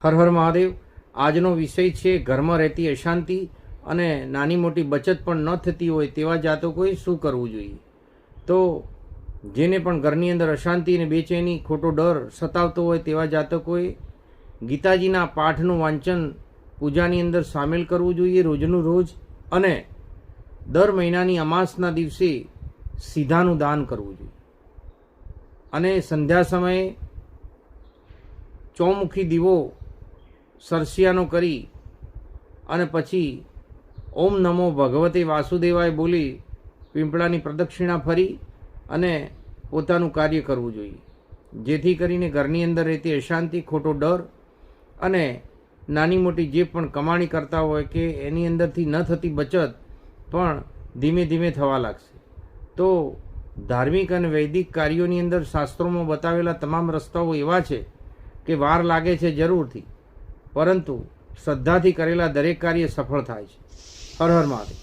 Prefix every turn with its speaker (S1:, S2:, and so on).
S1: હર હર મહાદેવ. આજનો વિષય છે ઘરમાં રહેતી અશાંતિ અને નાની મોટી બચત પણ ન થતી હોય તેવા જાતકોએ શું કરવું જોઈએ. તો જેને પણ ઘરની અંદર અશાંતિ અને બેચેની, ખોટો ડર સતાવતો હોય તેવા જાતકોએ ગીતાજીના પાઠનું વાંચન પૂજાની અંદર સામેલ કરવું જોઈએ રોજનું રોજ, અને દર મહિનાની અમાસના દિવસે સીધાનું દાન કરવું જોઈએ. અને સંધ્યા સમયે ચોમુખી દીવો સરસિયાનો કરી અને પછી ઓમ નમો ભગવતે વાસુદેવાય બોલી પીંપળાની પ્રદક્ષિણા ફરી અને પોતાનું કાર્ય કરવું જોઈએ, જેથી કરીને ઘરની અંદર રહેતી અશાંતિ, ખોટો ડર અને નાની મોટી જે પણ કમાણી કરતા હોય કે એની અંદરથી ન થતી બચત પણ ધીમે ધીમે થવા લાગશે. તો ધાર્મિક અને વૈદિક કાર્યોની અંદર શાસ્ત્રોમાં બતાવેલા તમામ રસ્તાઓ એવા છે કે વાર લાગે છે જરૂરથી, પરંતુ શ્રદ્ધાથી કરેલા દરેક કાર્ય સફળ થાય છે. હર હર મહાદેવ.